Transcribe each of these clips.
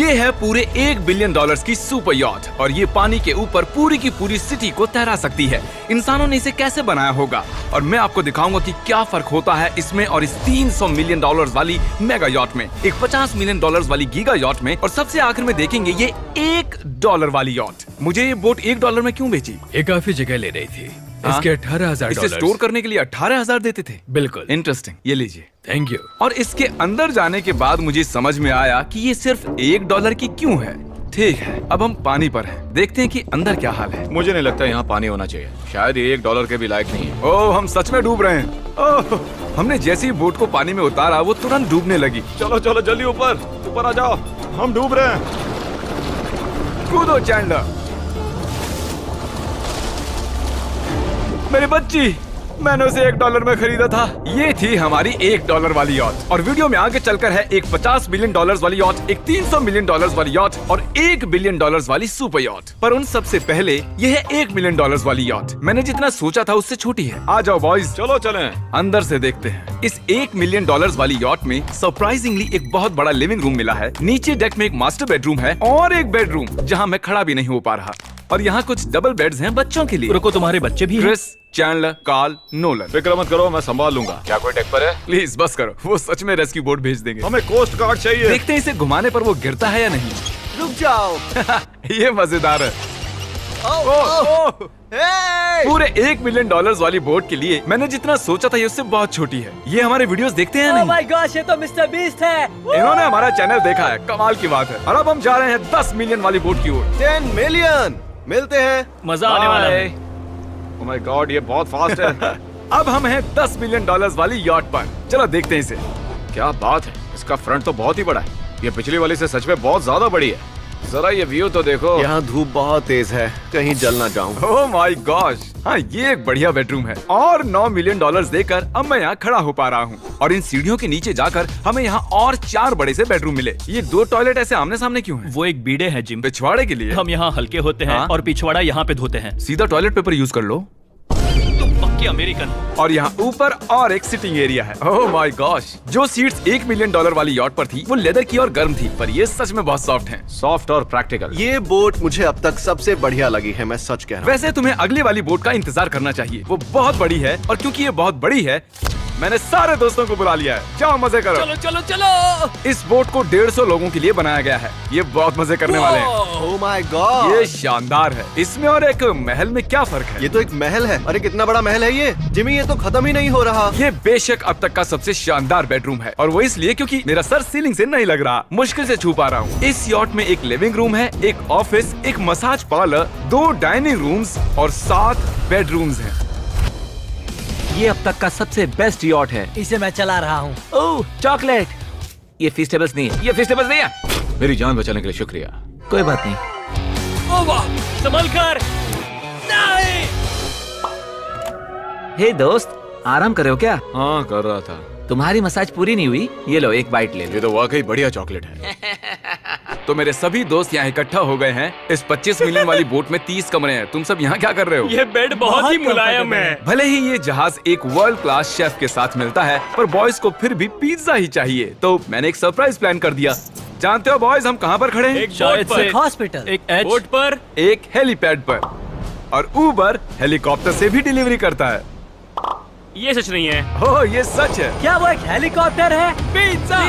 ये है पूरे $1 बिलियन की सुपर यॉट और ये पानी के ऊपर पूरी की पूरी सिटी को तैरा सकती है। इंसानों ने इसे कैसे बनाया होगा और मैं आपको दिखाऊंगा कि क्या फर्क होता है इसमें और इस $300 मिलियन वाली मेगा यॉट में, एक $50 मिलियन वाली गीगा यॉट में, और सबसे आखिर में देखेंगे ये $1 वाली यॉट। मुझे ये बोट $1 में क्यों बेची? ये काफी जगह ले रही थी। इसके $18,000। इसे स्टोर करने के लिए 18,000 देते थे। बिल्कुल। इंटरेस्टिंग, ये लीजिए। Thank you. और इसके अंदर जाने के बाद मुझे समझ में आया कि ये सिर्फ $1 की क्यों है। ठीक है, अब हम पानी पर हैं। देखते हैं कि अंदर क्या हाल है। मुझे नहीं लगता यहाँ पानी होना चाहिए। शायद ये $1 के भी लायक नहीं है। ओह, हम सच में डूब रहे हैं। ओह, हमने जैसे ही बोट को पानी में उतारा वो तुरंत डूबने लगी। चलो चलो जल्दी ऊपर आ जाओ, हम डूब रहे हैं। कूदो चैंडलर। मेरी बच्ची, मैंने उसे $1 में खरीदा था। ये थी हमारी $1 वाली यॉट। और वीडियो में आगे चलकर है एक $50 मिलियन वाली यॉट, एक $300 मिलियन वाली यॉट और $1 बिलियन वाली सुपर यॉट। पर उन सबसे पहले ये है $1 मिलियन वाली यॉट। मैंने जितना सोचा था उससे छोटी है। आ जाओ बॉयज, चलो चलें। अंदर से देखते हैं। इस $1 मिलियन वाली यॉट में सरप्राइजिंगली एक बहुत बड़ा लिविंग रूम मिला है। नीचे डेक में एक मास्टर बेडरूम है और एक बेडरूम जहाँ मैं खड़ा भी नहीं हो पा रहा। और यहाँ कुछ डबल बेड्स हैं बच्चों के लिए। रुको, तुम्हारे बच्चे भी हैं? Chris, Chandler, Carl, Nolan. फिक्र मत करो, मैं संभाल लूंगा। क्या कोई डेक पर है? प्लीज बस करो, वो सच में रेस्क्यू बोट भेज देंगे। हमें कोस्ट गार्ड चाहिए। देखते हैं इसे घुमाने पर वो गिरता है या नहीं। रुक जाओ। ये मजेदार है। पूरे $1 मिलियन वाली बोट के लिए मैंने जितना सोचा था ये उससे बहुत छोटी है। ये हमारे वीडियोस देखते हैं या नहीं? माय गॉश, ये तो मिस्टर बीस्ट है। इन्होंने हमारा चैनल देखा है, कमाल की बात है। और अब हम जा रहे हैं 10 मिलियन वाली बोट की ओर। 10 मिलियन मिलते हैं। मजा आने वाला है। ओह माय गॉड, ये बहुत फास्ट है। अब हम हैं $10 मिलियन वाली यॉट पर। चलो देखते हैं इसे। क्या बात है, इसका फ्रंट तो बहुत ही बड़ा है। ये पिछली वाली से सच में बहुत ज्यादा बड़ी है। जरा ये व्यू तो देखो। यहाँ धूप बहुत तेज है, कहीं जल ना जाऊं। ओह माय गॉश, हाँ ये एक बढ़िया बेडरूम है। और $9 मिलियन देकर अब मैं यहाँ खड़ा हो पा रहा हूँ। और इन सीढ़ियों के नीचे जाकर हमें यहाँ और 4 बड़े से बेडरूम मिले। ये 2 टॉयलेट ऐसे आमने सामने क्यों हैं? वो एक बीड़े है जिम। पिछवाड़े के लिए? हम यहाँ हल्के होते हैं हाँ? और पिछवाड़ा यहाँ पे धोते हैं। सीधा टॉयलेट पेपर यूज कर लो। तुम पक्के अमेरिकन। और यहाँ ऊपर और एक सिटिंग एरिया है। ओह माय गॉश, जो सीट्स $1 मिलियन वाली यॉट पर थी वो लेदर की और गर्म थी, पर ये सच में बहुत सॉफ्ट हैं। सॉफ्ट और प्रैक्टिकल। ये बोट मुझे अब तक सबसे बढ़िया लगी है, मैं सच कह रहा हूँ। वैसे तुम्हें अगली वाली बोट का इंतजार करना चाहिए, वो बहुत बड़ी है। और क्योंकि ये बहुत बड़ी है मैंने सारे दोस्तों को बुला लिया है। जाओ मजे करो। चलो चलो चलो। इस बोट को 150 लोगों के लिए बनाया गया है। ये बहुत मजे करने वाले हैं। ओह माय गॉड, ये शानदार है। इसमें और एक महल में क्या फर्क है? ये तो एक महल है। अरे कितना बड़ा महल है ये जिमी, ये तो खत्म ही नहीं हो रहा। ये बेशक अब तक का सबसे शानदार बेडरूम है और वो इसलिए क्योंकि मेरा सर सीलिंग से नहीं लग रहा, मुश्किल से छू पा रहा हूँ। इस यॉट में एक लिविंग रूम है, एक ऑफिस, एक मसाज पार्लर, 2 डाइनिंग रूम्स और 7 बेडरूम्स हैं। ये अब तक का सबसे बेस्ट यॉट है। इसे मैं चला रहा हूँ। ओह चॉकलेट। ये फीस्टेबल्स नहीं है, ये फीस्टेबल्स नहीं है। मेरी जान बचाने के लिए शुक्रिया। कोई बात नहीं। ओ वाह, संभल कर। नहीं। हे दोस्त, आराम कर रहे हो क्या? हाँ कर रहा था। तुम्हारी मसाज पूरी नहीं हुई, ये लो एक बाइट ले लो। ये तो वाकई बढ़िया चॉकलेट है। तो मेरे सभी दोस्त यहाँ इकट्ठा हो गए हैं। इस 25 मिलियन वाली बोट में 30 कमरे हैं। तुम सब यहाँ क्या कर रहे हो? ये बेड बहुत ही मुलायम है। भले ही ये जहाज एक वर्ल्ड क्लास शेफ के साथ मिलता है, पर बॉयज को फिर भी पिज्जा ही चाहिए। तो मैंने एक सरप्राइज प्लान कर दिया। जानते हो बॉयज हम कहाँ पर खड़े हैं? एक शायद से हॉस्पिटल, एक बोट पर, एक हेलीपैड पर। और उबर हेलीकॉप्टर से भी डिलीवरी करता है। ये सच नहीं है। ओह ये सच है। क्या वो एक हेलीकॉप्टर है? पिज्जा।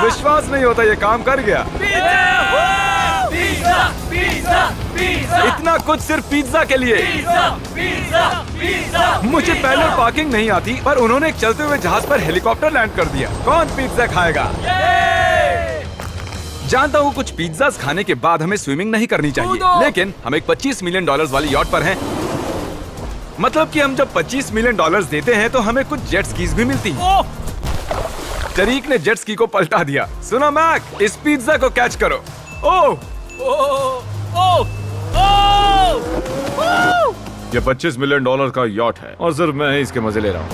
विश्वास नहीं होता, ये काम कर गया। Pizza pizza pizza. इतना कुछ सिर्फ पिज्जा के लिए। मुझे पहले पार्किंग नहीं आती, पर उन्होंने एक चलते हुए जहाज पर हेलीकॉप्टर लैंड कर दिया। कौन पिज्जा खाएगा? जानता हूँ कुछ पिज्जास खाने के बाद हमें स्विमिंग नहीं करनी चाहिए, लेकिन हम एक $25 मिलियन वाली यॉट पर हैं। मतलब कि हम जब $25 मिलियन देते हैं तो हमें कुछ जेट स्कीज भी मिलती हैं। तरीक ने जेट स्की को पलटा दिया। सुनो मैक, इस पिज्जा को कैच करो। ओह ये $25 मिलियन का यॉट है और सिर्फ मैं ही इसके मजे ले रहा हूँ।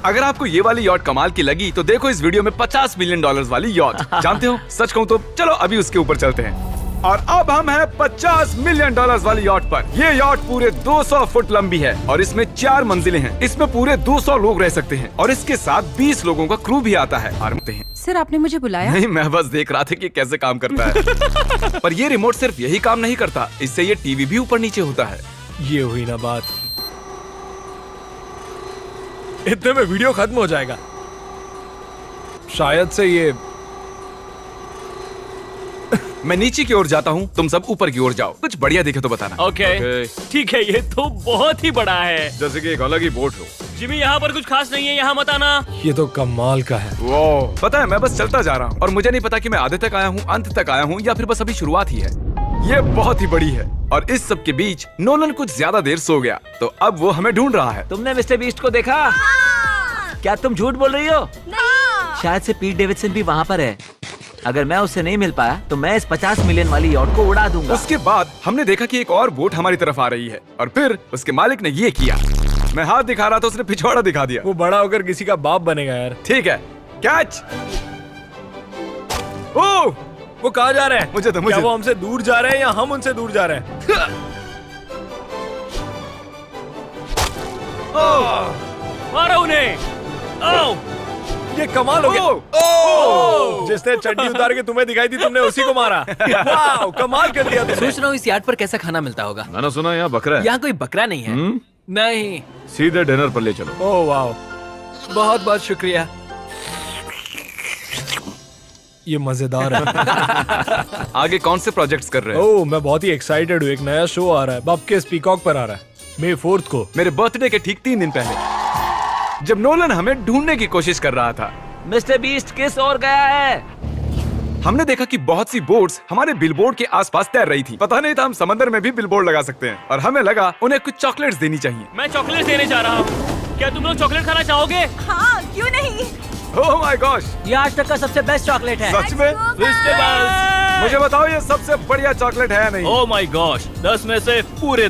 अगर आपको ये वाली यॉट कमाल की लगी तो देखो इस वीडियो में $50 मिलियन वाली यॉट। जानते हो, सच कहूँ तो चलो अभी उसके ऊपर चलते हैं। और अब हम हैं $50 मिलियन वाली यॉट पर। ये यॉट पूरे 200 फुट लंबी है और इसमें 4 मंजिलें हैं। इसमें पूरे 200 लोग रह सकते हैं और इसके साथ 20 लोगों का क्रू भी आता है। सर आपने मुझे बुलाया? नहीं, मैं बस देख रहा था कि कैसे काम करता है। पर ये रिमोट सिर्फ यही काम नहीं करता, इससे ये टीवी भी ऊपर नीचे होता है। ये हुई ना बात, इतने में वीडियो खत्म हो जाएगा। शायद से ये मैं नीचे की ओर जाता हूँ, तुम सब ऊपर की ओर जाओ। कुछ बढ़िया दिखे तो बताना। ओके ठीक है, ये तो बहुत ही बड़ा है। जैसे कि एक अलग ही बोट हो। जिमी यहाँ पर कुछ खास नहीं है, यहाँ मत आना। ये तो कमाल का है। वो पता है, मैं बस चलता जा रहा हूँ और मुझे नहीं पता कि मैं आधे तक आया हूँ, अंत तक आया हूँ या फिर बस अभी शुरुआत ही है। ये बहुत ही बड़ी है और इस सब के बीच नोलन कुछ ज्यादा देर सो गया, तो अब वो हमें ढूंढ रहा है। तुमने मिस्टर बीस्ट को देखा? क्या तुम झूठ बोल रही हो? शायद से पीट डेविडसन भी वहाँ पर है। अगर मैं उससे नहीं मिल पाया तो मैं इस 50 मिलियन वाली यॉट को उड़ा दूंगा। उसके बाद हमने देखा कि एक और बोट हमारी तरफ आ रही है और फिर उसके मालिक ने ये किया। मैं हाथ दिखा रहा था, उसने पिछवाड़ा दिखा दिया। वो बड़ा होकर किसी का बाप बनेगा यार। ठीक है, कैच। ओह, वो कहाँ जा रहे हैं? मुझे तो क्या वो हमसे दूर जा रहे हैं या हम उनसे दूर जा रहे हैं? मारो उन्हें। ओह, ये कमाल हो गया। ओह! जिसने चड्डी उतार के तुम्हें दिखाई थी, तुमने उसी को मारा। वाह, कमाल कर दिया तुमने। सोच रहा हूँ इस यार्ड पर कैसा खाना मिलता होगा। मैंने सुना यहाँ बकरा है। यहाँ कोई बकरा नहीं है। नहीं। सीधे डिनर पर ले चलो। ओह वाह, बहुत बहुत शुक्रिया। ये मजेदार है। आगे कौन से प्रोजेक्ट्स कर रहे हो? ओह, मैं बहुत ही एक्साइटेड हूँ। एक नया शो आ रहा है, बपके पीकॉक पर आ रहा है May 4 को। मेरे बर्थडे के ठीक 3 दिन पहले, जब नोलन हमें ढूंढने की कोशिश कर रहा था। मिस्टर बीस्ट किस ओर गया है? हमने देखा कि बहुत सी बोट्स हमारे बिलबोर्ड के आसपास तैर रही थी। पता नहीं था हम समंदर में भी बिलबोर्ड लगा सकते हैं और हमें लगा उन्हें कुछ चॉकलेट्स देनी चाहिए। मैं चॉकलेट देने जा रहा हूँ। क्या तुम लोग चॉकलेट खाना चाहोगे? हाँ, क्यों नहीं? ओह माय गॉश, ये आज तक का सबसे बेस्ट चॉकलेट है। सच में? मुझे बताओ, ये सबसे बढ़िया चॉकलेट है या नहीं? ओह माय गॉश, 10 में से पूरे